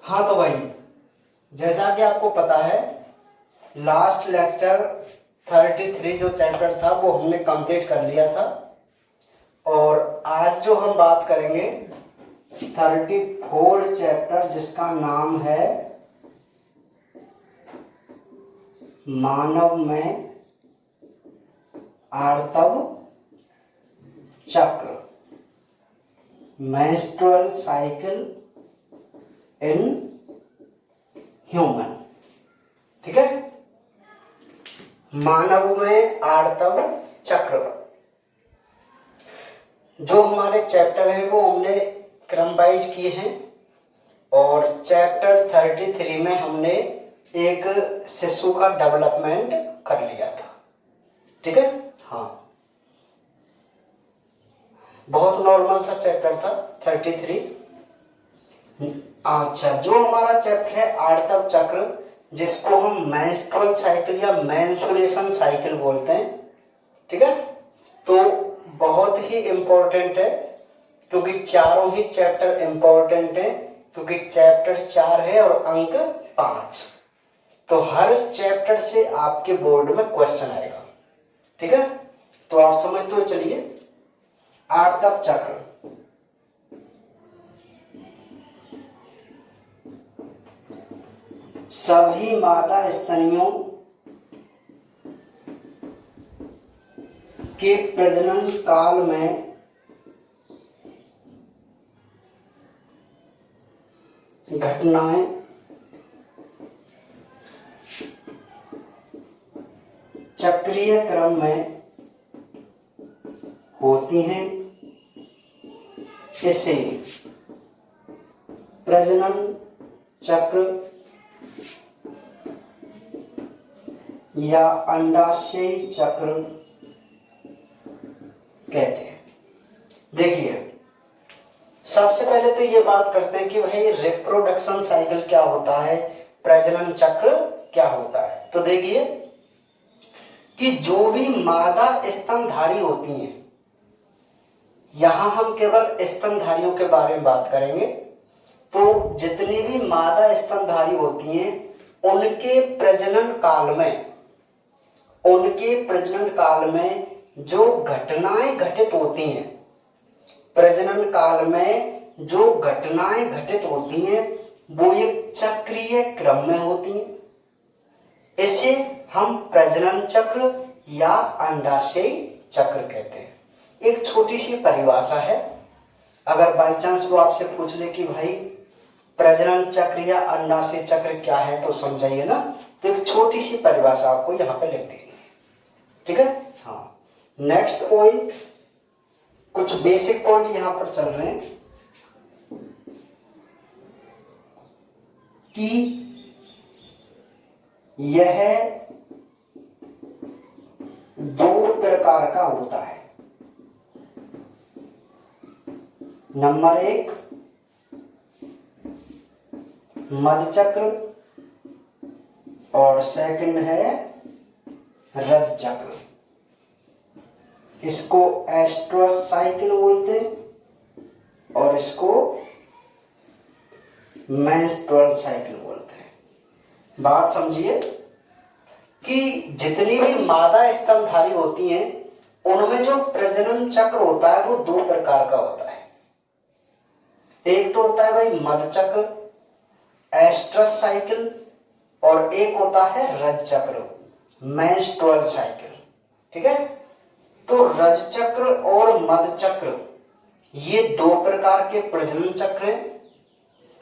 हाँ तो भाई, जैसा कि आपको पता है, लास्ट लेक्चर 33 जो चैप्टर था वो हमने कंप्लीट कर लिया था। और आज जो हम बात करेंगे 34 चैप्टर, जिसका नाम है मानव में आर्तव चक्र, मेंस्ट्रुअल साइकिल इन ह्यूमन। ठीक है, मानव में आर्तव चक्र। जो हमारे चैप्टर हैं वो हमने क्रम वाइज किए हैं और चैप्टर 33 में हमने एक शिशु का डेवलपमेंट कर लिया था। ठीक है, हाँ, बहुत नॉर्मल सा चैप्टर था 33। अच्छा, जो हमारा चैप्टर है आर्तव चक्र, जिसको हम मेंस्ट्रुअल साइकिल या मेंस्ट्रुएशन साइकिल बोलते हैं। ठीक है, तो बहुत ही इम्पोर्टेंट है क्योंकि चारों ही चैप्टर इम्पोर्टेंट है, क्योंकि चैप्टर 4 है और अंक 5। तो हर चैप्टर से आपके बोर्ड में क्वेश्चन आएगा। ठीक है, तो आप समझते हो। चलिए, आर्तव चक्र। सभी मादा स्तनियों के प्रजनन काल में घटनाएं चक्रीय क्रम में होती हैं। इसे प्रजनन चक्र या अंडाशय चक्र कहते हैं। देखिए, सबसे पहले तो ये बात करते हैं कि भाई रिप्रोडक्शन साइकिल क्या होता है, प्रजनन चक्र क्या होता है। तो देखिए कि जो भी मादा स्तनधारी होती हैं, यहां हम केवल स्तनधारियों के बारे में बात करेंगे। तो जितनी भी मादा स्तनधारी होती हैं, उनके प्रजनन काल में जो घटनाएं घटित होती हैं, प्रजनन काल में जो घटनाएं घटित होती हैं वो एक चक्रीय क्रम में होती हैं। इसे हम प्रजनन चक्र या अंडाशय चक्र कहते हैं। एक छोटी सी परिभाषा है, अगर बाई चांस वो आपसे पूछ ले कि भाई प्रजनन चक्र या अंडाशय चक्र क्या है तो समझाइए ना, तो एक छोटी सी परिभाषा आपको यहाँ पे लिख देनी है। ठीक है, हाँ। नेक्स्ट पॉइंट, कुछ बेसिक पॉइंट यहां पर चल रहे हैं कि यह 2 प्रकार का होता है। नंबर 1 मधचक्र और सेकंड है रज चक्र। इसको एस्ट्रस साइकिल बोलते हैं और इसको मेंस्ट्रुअल साइकिल बोलते हैं। बात समझिए कि जितनी भी मादा स्तनधारी होती हैं, उनमें जो प्रजनन चक्र होता है वो 2 प्रकार का होता है। एक तो होता है भाई मधचक्र, एस्ट्रस साइकिल, और एक होता है रज चक्र, मेंस्ट्रुअल साइकिल। ठीक है, तो रज चक्र और मध चक्र ये 2 प्रकार के प्रजनन चक्र हैं।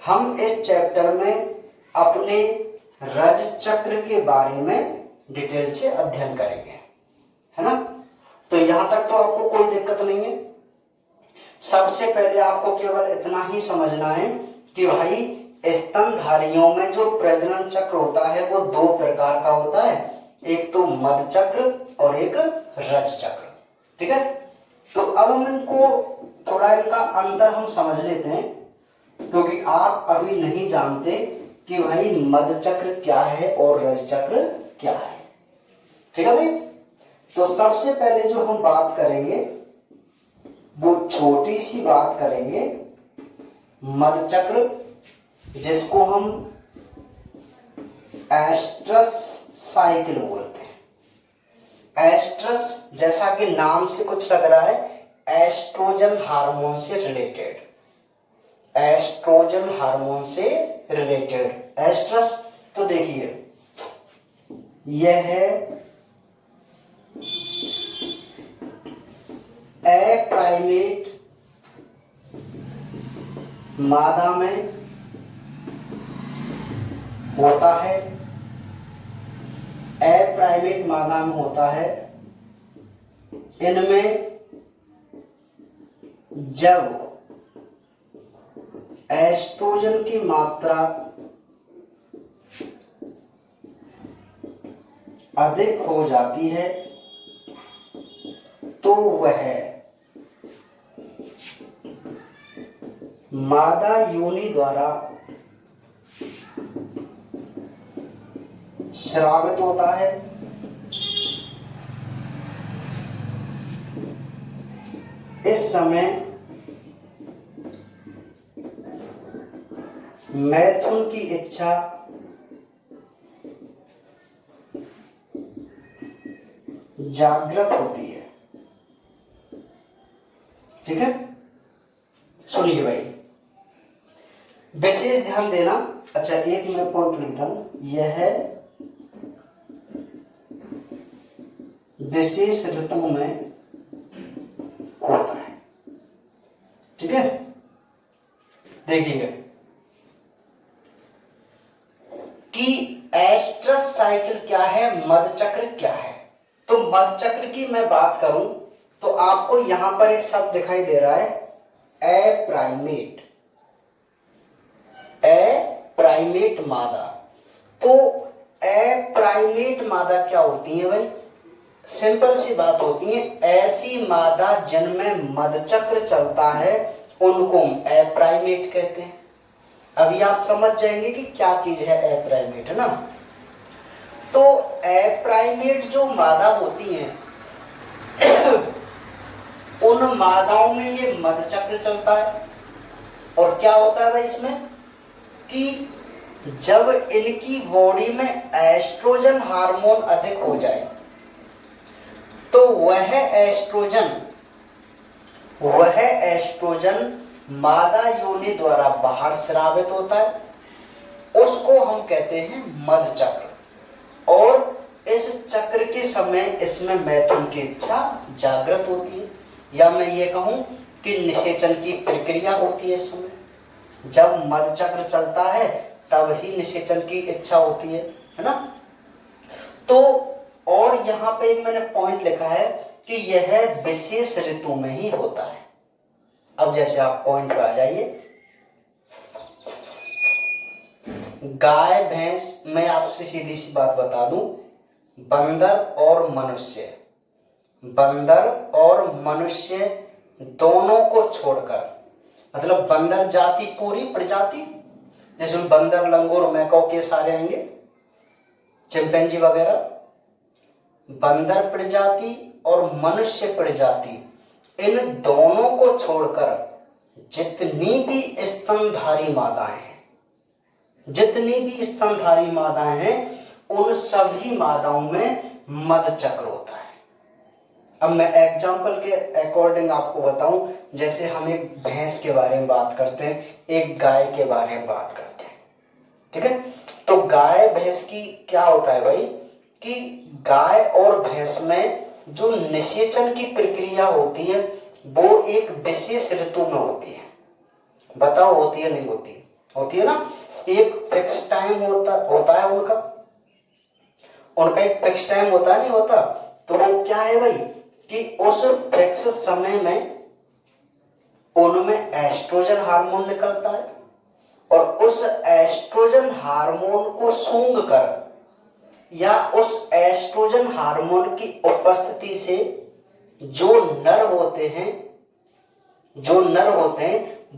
हम इस चैप्टर में अपने रज चक्र के बारे में डिटेल से अध्ययन करेंगे, है ना। तो यहां तक तो आपको कोई दिक्कत नहीं है। सबसे पहले आपको केवल इतना ही समझना है कि भाई स्तनधारियों में जो प्रजनन चक्र होता है वो 2 प्रकार का होता है, एक तो मध चक्र और एक रज चक्र। ठीक है, तो अब हम इनको थोड़ा इनका अंतर हम समझ लेते हैं, क्योंकि आप अभी नहीं जानते कि भाई मध चक्र क्या है और रज चक्र क्या है। ठीक है भाई, तो सबसे पहले जो हम बात करेंगे वो छोटी सी बात करेंगे मध चक्र जिसको हम एस्ट्रस साइकिल बोलते हैं। एस्ट्रस जैसा कि नाम से कुछ लग रहा है, एस्ट्रोजन हार्मोन से रिलेटेड, एस्ट्रोजन हार्मोन से रिलेटेड एस्ट्रस। तो देखिए यह है ए प्राइमेट मादा में होता है, ए प्राइमेट मादा में होता है। इनमें जब एस्ट्रोजन की मात्रा अधिक हो जाती है तो वह मादा योनि द्वारा स्रावित होता है। इस समय मैथुन की इच्छा जागृत होती है। ठीक है, सुनिए भाई, विशेष ध्यान देना। अच्छा, एक मैं पॉइंट लिखता हूं, यह है विशेष ऋतु में होता है। ठीक है, देखिए कि एस्ट्रस साइकिल क्या है, मधचक्र क्या है। तो मधचक्र की मैं बात करूं तो आपको यहां पर एक शब्द दिखाई दे रहा है, ए प्राइमेट, ए प्राइमेट मादा। तो ए प्राइमेट मादा क्या होती है भाई? सिंपल सी बात होती है, ऐसी मादा जिनमें मधचक्र चलता है उनको ए प्राइमेट कहते हैं। अभी आप समझ जाएंगे कि क्या चीज है ए प्राइमेट, है ना। तो ए प्राइमेट जो मादा होती हैं उन मादाओं में ये मधचक्र चलता है। और क्या होता है भाई इसमें कि जब इनकी बॉडी में एस्ट्रोजन हार्मोन अधिक हो जाए तो वह एस्ट्रोजन मादा योनि द्वारा बाहर स्रावित होता है। उसको हम कहते हैं मधचक्र। और इस चक्र के समय इसमें मैथुन की इच्छा जागृत होती है, या मैं ये कहूं कि निषेचन की प्रक्रिया होती है। इस समय जब मधचक्र चलता है तब ही निषेचन की इच्छा होती है ना। तो और यहां पे एक मैंने पॉइंट लिखा है कि यह विशेष ऋतु में ही होता है। अब जैसे आप पॉइंट पे आ जाइए, गाय भैंस, मैं आपसे सीधी सी बात बता दूं, बंदर और मनुष्य दोनों को छोड़कर, मतलब बंदर जाति पूरी प्रजाति, जिसमें बंदर, लंगूर, मैकाऊ के सारे आएंगे, चिंपैंजी वगैरह, बंदर प्रजाति और मनुष्य प्रजाति, इन दोनों को छोड़कर जितनी भी स्तनधारी मादाएं हैं उन सभी मादाओं में मधचक्र होता है। अब मैं एग्जाम्पल के अकॉर्डिंग आपको बताऊं, जैसे हम एक भैंस के बारे में बात करते हैं, एक गाय के बारे में बात करते हैं। ठीक है, तो गाय भैंस की क्या होता है भाई कि गाय और भैंस में जो निषेचन की प्रक्रिया होती है वो एक विशेष ऋतु में होती है। बताओ होती है नहीं होती? होती है ना। एक फिक्स टाइम होता है उनका एक फिक्स टाइम होता है, नहीं होता? तो वो क्या है भाई कि उस फिक्स समय में उनमें एस्ट्रोजन हार्मोन निकलता है और उस एस्ट्रोजन हार्मोन को सूंघ कर या उस एस्ट्रोजन हार्मोन की उपस्थिति से जो नर होते हैं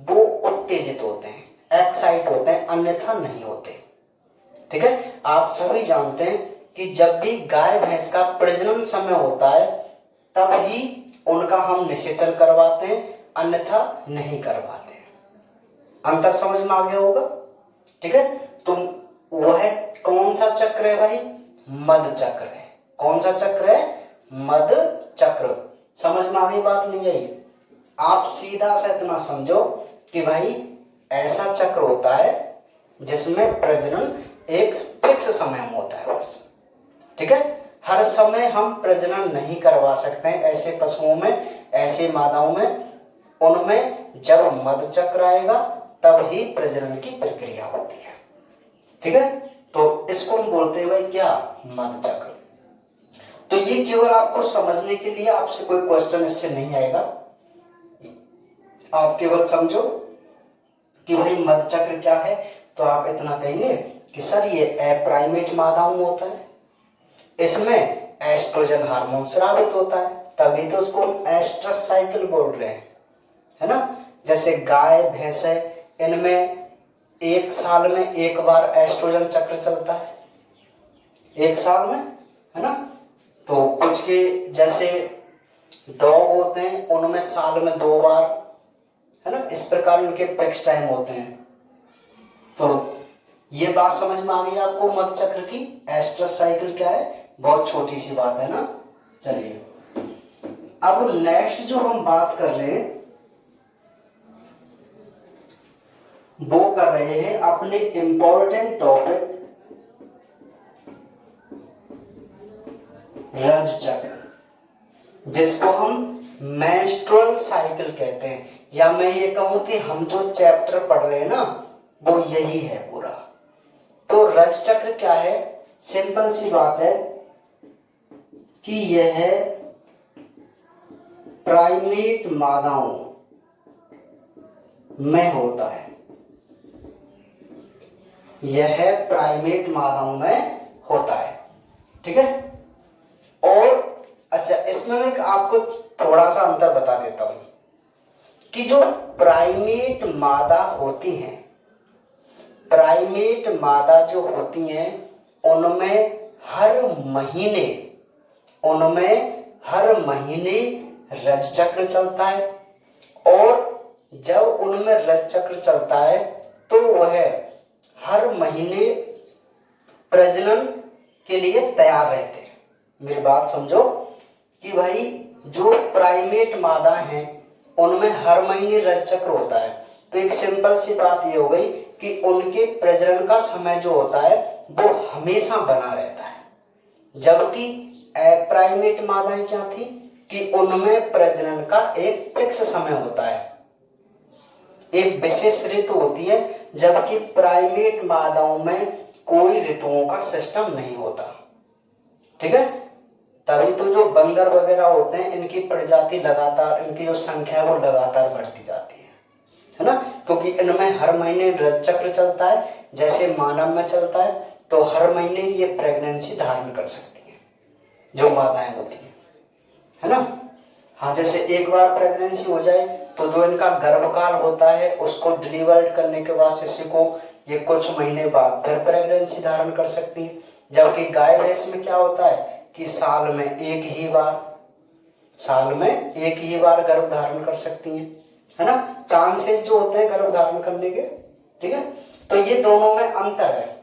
वो उत्तेजित होते हैं, एक्साइट होते हैं, अन्यथा नहीं होते। ठीक है, आप सभी जानते हैं कि जब भी गाय भैंस का प्रजनन समय होता है तब ही उनका हम निषेचन करवाते हैं, अन्यथा नहीं करवाते। अंतर समझ में आ गया होगा? ठीक है। तो वह कौन सा चक्र है भाई? मध चक्र है। कौन सा चक्र है? मध चक्र। समझ में आ गई बात नहीं आई? आप सीधा सा इतना समझो कि भाई ऐसा चक्र होता है जिसमें प्रजनन एक फिक्स समय में होता है बस, ठीक है। हर समय हम प्रजनन नहीं करवा सकते हैं ऐसे पशुओं में, ऐसे मादाओं में। उनमें जब मध चक्र आएगा तब ही प्रजनन की प्रक्रिया होती है, ठीक है। तो इसको हम बोलते हैं भाई क्या? मध चक्र। तो ये केवल आपको समझने के लिए, आपसे कोई क्वेश्चन इससे नहीं आएगा। आप केवल समझो कि भाई मध चक्र क्या है, तो आप इतना कहेंगे कि सर ये अप्राइमेट मादाओं में होता है, इसमें एस्ट्रोजन हार्मोन स्रावित होता है, तभी तो उसको हम एस्ट्रस साइकिल बोल रहे हैं, है ना। जैसे गाय भैंस है, इनमें एक साल में एक बार एस्ट्रोजन चक्र चलता है, एक साल में, है ना। तो कुछ के जैसे डॉग होते हैं उनमें साल में 2 बार, है ना। इस प्रकार उनके फिक्स टाइम होते हैं। तो ये बात समझ में आ गई आपको मध चक्र की? एस्ट्रस साइकिल क्या है? बहुत छोटी सी बात है ना। चलिए अब नेक्स्ट जो हम बात कर रहे हैं वो कर रहे हैं अपने इंपॉर्टेंट टॉपिक रज चक्र, जिसको हम मेंस्ट्रुअल साइकिल कहते हैं, या मैं ये कहूं कि हम जो चैप्टर पढ़ रहे हैं ना वो यही है पूरा। तो रज चक्र क्या है? सिंपल सी बात है कि यह प्राइमेट मादाओं में होता है, यह प्राइमेट मादाओं में होता है, ठीक है। और अच्छा, इसमें मैं आपको थोड़ा सा अंतर बता देता हूं कि जो प्राइमेट मादा होती हैं, प्राइमेट मादा जो होती हैं उनमें हर महीने रज चक्र चलता है, और जब उनमें रज चक्र चलता है तो वह हर महीने प्रजनन के लिए तैयार रहते हैं। मेरी बात समझो कि भाई जो प्राइमेट मादा हैं उनमें हर महीने रज चक्र होता है, तो एक सिंपल सी बात ये हो गई कि उनके प्रजनन का समय जो होता है वो हमेशा बना रहता है। जबकि अप्राइमेट मादाएं क्या थी कि उनमें प्रजनन का एक फिक्स समय होता है, एक विशेष ऋतु होती है, जबकि प्राइमेट मादाओं में कोई ऋतुओं का सिस्टम नहीं होता, ठीक है। तभी तो जो बंदर वगैरह होते हैं इनकी प्रजाति लगातार, इनकी जो संख्या है वो लगातार बढ़ती जाती है ना, क्योंकि इनमें हर महीने रज चक्र चलता है जैसे मानव में चलता है। तो हर महीने ये प्रेगनेंसी धारण कर सकती है जो माताएं होती है ना। हाँ, जैसे एक बार प्रेगनेंसी हो जाए तो जो इनका गर्भकाल होता है उसको डिलीवर्ड करने के बाद शिशु को ये कुछ महीने बाद फिर प्रेगनेंसी धारण कर सकती है। जबकि गाय भैंस में क्या होता है कि साल में एक ही बार गर्भ धारण कर सकती है ना। चांसेस जो होते हैं गर्भ धारण करने के, ठीक है। तो ये दोनों में अंतर है,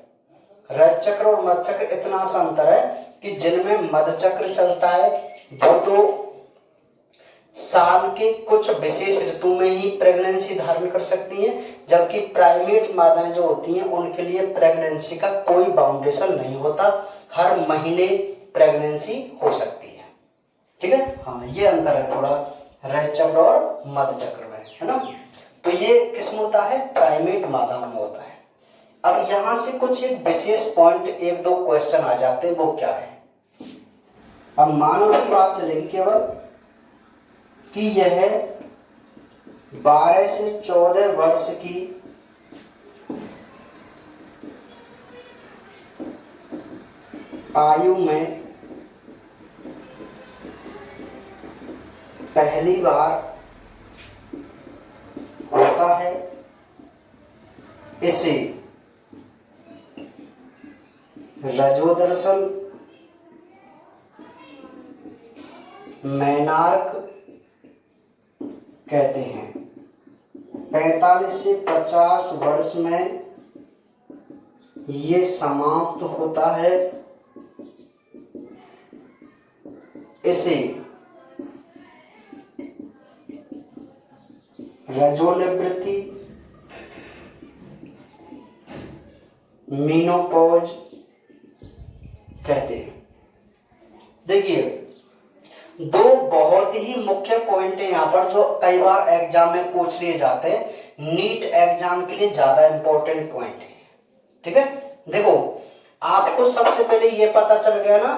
रज चक्र और मध चक्र। इतना सा अंतर है कि जिनमें मध चक्र चलता है वो तो साल के कुछ विशेष ऋतु में ही प्रेगनेंसी धारण कर सकती हैं, जबकि प्राइमेट मादाएं जो होती हैं उनके लिए प्रेगनेंसी का कोई बाउंडेशन नहीं होता, हर महीने प्रेगनेंसी हो सकती है, ठीक है। हाँ, ये अंतर है थोड़ा रज चक्र और मध चक्र में, है ना। तो ये किसमें होता है? प्राइमेट मादा में होता है। अब यहां से कुछ एक विशेष पॉइंट, 1-2 क्वेश्चन आ जाते हैं, वो क्या है? अब मानव की बात चलेगी केवल कि यह 12 से 14 वर्ष की आयु में पहली बार होता है। इसे रजोदर्शन मेनार्क कहते हैं। 45 से 50 वर्ष में ये समाप्त होता है इसे रजोनिवृत्ति मीनोपॉज कहते हैं। देखिए दो बहुत ही मुख्य पॉइंट है यहाँ पर जो कई बार एग्जाम में पूछ लिए जाते हैं, नीट एग्जाम के लिए ज्यादा इंपॉर्टेंट पॉइंट है। ठीक है, देखो आपको सबसे पहले ये पता चल गया ना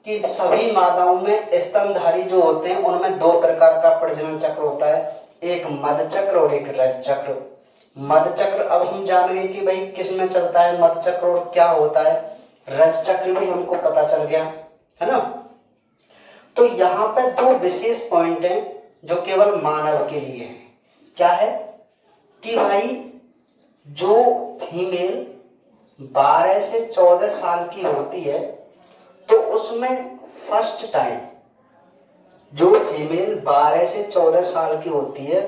कि सभी मादाओं में स्तनधारी जो होते हैं उनमें दो प्रकार का प्रजनन चक्र होता है, एक मध चक्र और एक रज चक्र। मध चक्र अब हम जान गए कि भाई किस में चलता है मध चक्र और क्या होता है, रज चक्र भी हमको पता चल गया है ना। तो यहाँ पे दो विशेष पॉइंट हैं जो केवल मानव के लिए है। क्या है कि भाई जो फीमेल 12 से 14 साल की होती है तो उसमें फर्स्ट टाइम, जो फीमेल 12 से 14 साल की होती है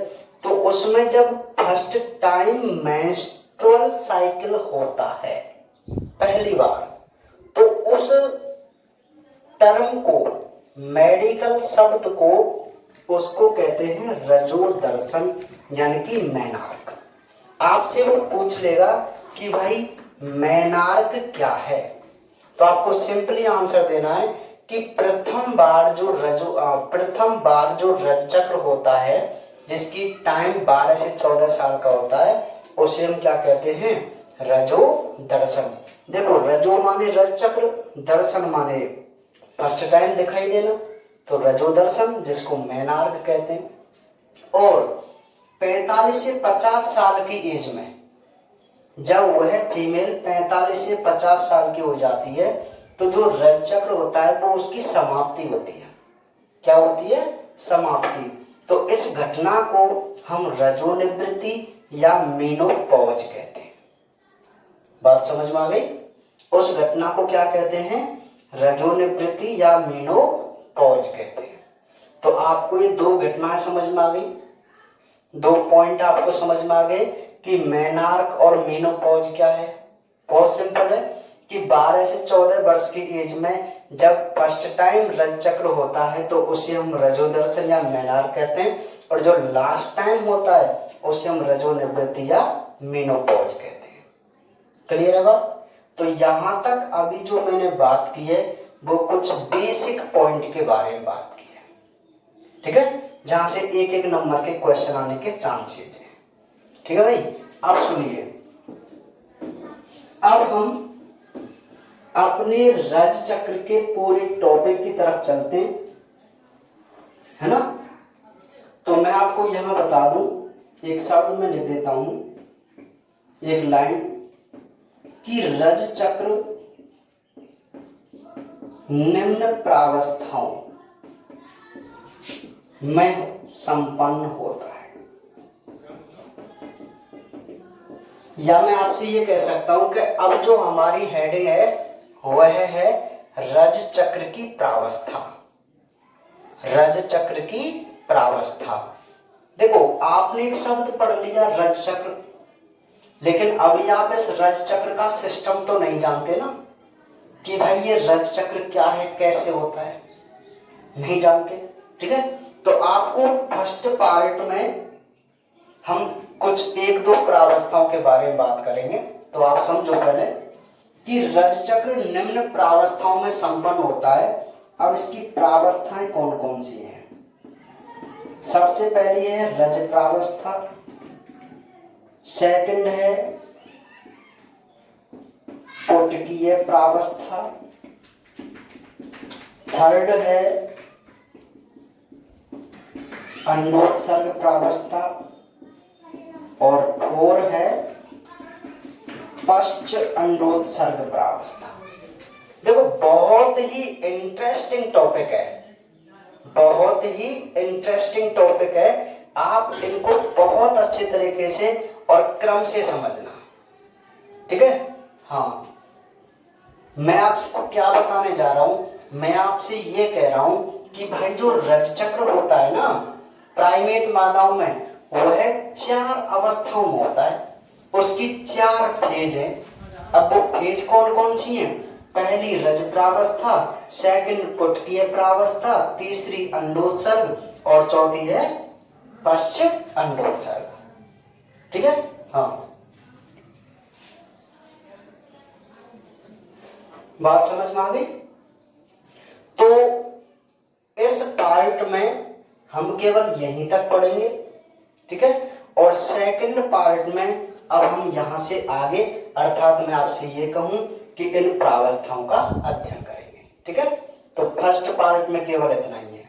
तो उसमें जब फर्स्ट टाइम मेंस्ट्रुअल साइकिल होता है पहली बार, तो उस टर्म को, मेडिकल शब्द को, उसको कहते हैं रजोदर्शन यानी कि मेनार्क। आपसे वो पूछ लेगा कि भाई मेनार्क क्या है, तो आपको सिंपली आंसर देना है कि प्रथम बार जो रज चक्र होता है जिसकी टाइम 12 से 14 साल का होता है उसे हम क्या कहते हैं, रजो दर्शन। देखो रजो माने रज चक्र, दर्शन माने फर्स्ट टाइम दिखाई देना, तो रजो दर्शन जिसको मेनार्क कहते हैं। और 45 से 50 साल की एज में जब वह फीमेल 45 से 50 साल की हो जाती है तो जो रज चक्र होता है वो उसकी समाप्ति होती है। क्या होती है, समाप्ति। तो इस घटना को हम रजोनिवृत्ति या मीनोपॉज कहते हैं। बात समझ में आ गई? उस घटना को क्या कहते हैं, रजोनिवृत्ति या मीनोपॉज कहते हैं। तो आपको ये दो घटनाएं समझ में आ गई, दो पॉइंट आपको समझ में आ गए कि मेनार्क और मीनोपॉज क्या है। बहुत सिंपल है कि 12 से 14 वर्ष की एज में जब फर्स्ट टाइम रज चक्र होता है तो उसे हम रजोदर्शन या मेनार्क कहते हैं, और जो लास्ट टाइम होता है उसे हम रजोनिवृत्ति या मीनोपॉज कहते हैं। क्लियर है बात? तो यहां तक अभी जो मैंने बात की है वो कुछ बेसिक पॉइंट के बारे में बात की है। ठीक है, जहां से एक एक नंबर के क्वेश्चन आने के चांसेस हैं। ठीक है भाई, अब सुनिए, अब हम अपने रज चक्र के पूरे टॉपिक की तरफ चलते हैं, है ना। तो मैं आपको यहां बता दूं, एक शब्द में लिख देता हूं, एक लाइन, कि रज चक्र निम्न प्रावस्थाओं में संपन्न होता है। या मैं आपसे ये कह सकता हूं कि अब जो हमारी हेडिंग है वह है रज चक्र की प्रावस्था। रज चक्र की प्रावस्था। देखो आपने एक शब्द पढ़ लिया रज चक्र, लेकिन अभी आप इस रज चक्र का सिस्टम तो नहीं जानते ना, कि भाई ये रज चक्र क्या है, कैसे होता है, नहीं जानते। ठीक है, तो आपको फर्स्ट पार्ट में हम कुछ एक दो प्रावस्थाओं के बारे में बात करेंगे। तो आप समझो पहले कि रज चक्र निम्न प्रावस्थाओं में संपन्न होता है। अब इसकी प्रावस्थाएं कौन कौन सी हैं? सबसे पहली है रज प्रावस्था, सेकंड है कोटकीय प्रावस्था, थर्ड है अंडोत्सर्ग प्रावस्था, और फोर है पश्च अंडोत्सर्ग प्रावस्था। देखो बहुत ही इंटरेस्टिंग टॉपिक है, बहुत ही इंटरेस्टिंग टॉपिक है। आप इनको बहुत अच्छे तरीके से और क्रम से समझना। ठीक है, हाँ, मैं आपको क्या बताने जा रहा हूं, मैं आपसे ये कह रहा हूं कि भाई जो रज चक्र होता है ना प्राइमेट मादाओं में, वह 4 अवस्थाओं में होता है। उसकी 4 फेज है। अब वो फेज कौन कौन सी हैं? पहली रज प्रावस्था, सेकंड पुटकीय प्रावस्था, तीसरी अंडोत्सर्ग और चौथी है पश्च अंडोत्सर्ग। ठीक है। हाँ, बात समझ में आ गई? तो इस पार्ट में हम केवल यहीं तक पढ़ेंगे। ठीक है। और सेकंड पार्ट में अब हम यहां से आगे, अर्थात मैं आपसे ये कहूं कि इन प्रावस्थाओं का अध्ययन करेंगे। ठीक है। तो फर्स्ट पार्ट में केवल इतना ही है।